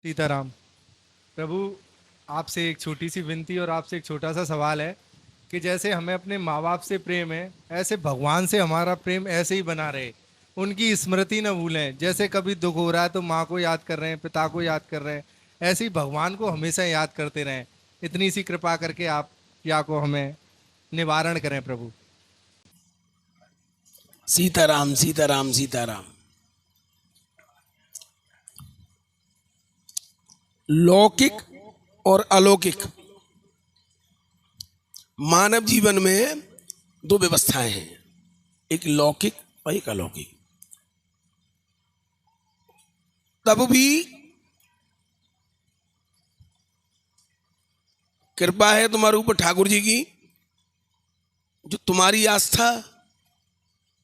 सीताराम। प्रभु, आपसे एक छोटी सी विनती और आपसे एक छोटा सा सवाल है कि जैसे हमें अपने माँ बाप से प्रेम है, ऐसे भगवान से हमारा प्रेम ऐसे ही बना रहे। उनकी स्मृति न भूलें। जैसे कभी दुख हो रहा है तो माँ को याद कर रहे हैं, पिता को याद कर रहे हैं, ऐसे ही भगवान को हमेशा याद करते रहें। इतनी सी कृपा करके आप या को हमें निवारण करें प्रभु। सीताराम सीताराम सीताराम। लौकिक और अलौकिक मानव जीवन में दो व्यवस्थाएं हैं, एक लौकिक और एक अलौकिक। तब भी कृपा है तुम्हारे ऊपर ठाकुर जी की, जो तुम्हारी आस्था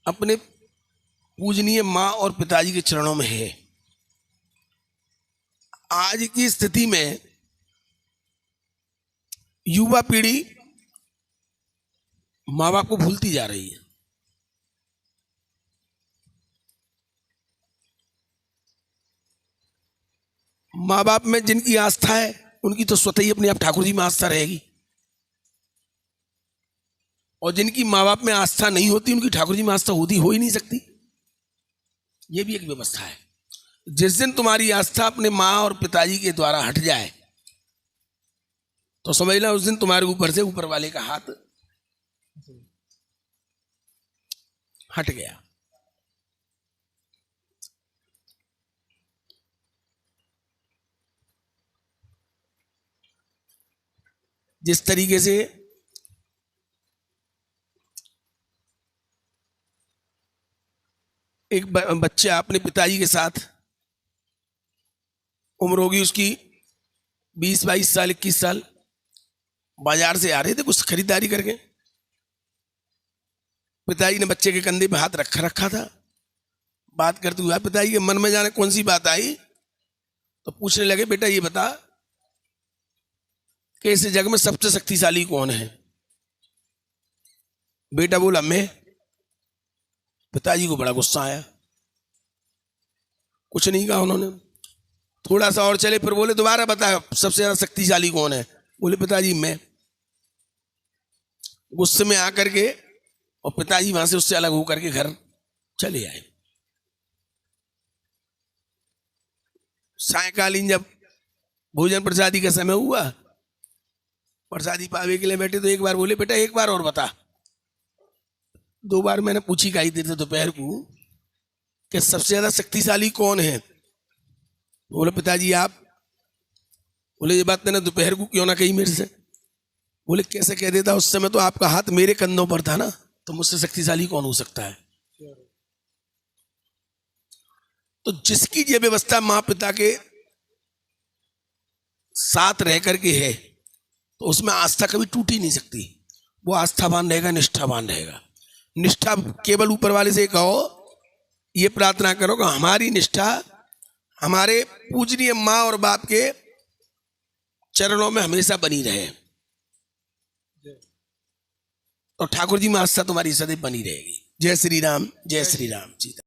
अपने पूजनीय माँ और पिताजी के चरणों में है। आज की स्थिति में युवा पीढ़ी माँ बाप को भूलती जा रही है। माँ बाप में जिनकी आस्था है उनकी तो स्वतः ही अपने आप ठाकुर जी में आस्था रहेगी, और जिनकी माँ बाप में आस्था नहीं होती उनकी ठाकुर जी में आस्था होती हो ही नहीं सकती। ये भी एक व्यवस्था है। जिस दिन तुम्हारी आस्था अपने माँ और पिताजी के द्वारा हट जाए तो समझ लो उस दिन तुम्हारे ऊपर से ऊपर वाले का हाथ हट गया। जिस तरीके से एक बच्चा अपने पिताजी के साथ, उम्र होगी उसकी 20-22 साल 21 साल, बाजार से आ रहे थे कुछ खरीदारी करके, पिताजी ने बच्चे के कंधे पे हाथ रखा था। बात करते हुए पिताजी के मन में जाने कौन सी बात आई तो पूछने लगे, बेटा ये बता कि इस जग में सबसे शक्तिशाली कौन है। बेटा बोला मैं। पिताजी को बड़ा गुस्सा आया, कुछ नहीं कहा उन्होंने। थोड़ा सा और चले, फिर बोले दोबारा बता सबसे ज्यादा शक्तिशाली कौन है। बोले पिताजी मैं। गुस्से में आकर के और पिताजी वहां से उससे अलग होकर के घर चले आए। सायकालीन जब भोजन प्रसादी का समय हुआ, प्रसादी पावे के लिए बैठे तो एक बार बोले, बेटा एक बार और बता। 2 बार मैंने पूछी कही देर से दोपहर को कि सबसे ज्यादा शक्तिशाली कौन है। बोले पिताजी आप। बोले ये बात मैंने दोपहर को क्यों ना कही मेरे से। बोले कैसे कह देता, उस समय तो आपका हाथ मेरे कंधों पर था ना, तो मुझसे शक्तिशाली कौन हो सकता है। तो जिसकी ये व्यवस्था माँ पिता के साथ रह करके है तो उसमें आस्था कभी टूट ही नहीं सकती। वो आस्थावान रहेगा, निष्ठावान रहेगा। निष्ठा केवल ऊपर वाले से कहो, ये प्रार्थना करो कि हमारी निष्ठा हमारे पूजनीय माँ और बाप के चरणों में हमेशा बनी रहे, और ठाकुर जी में आस्था तुम्हारी सदैव बनी रहेगी। जय श्री राम, जय श्री राम। सीता।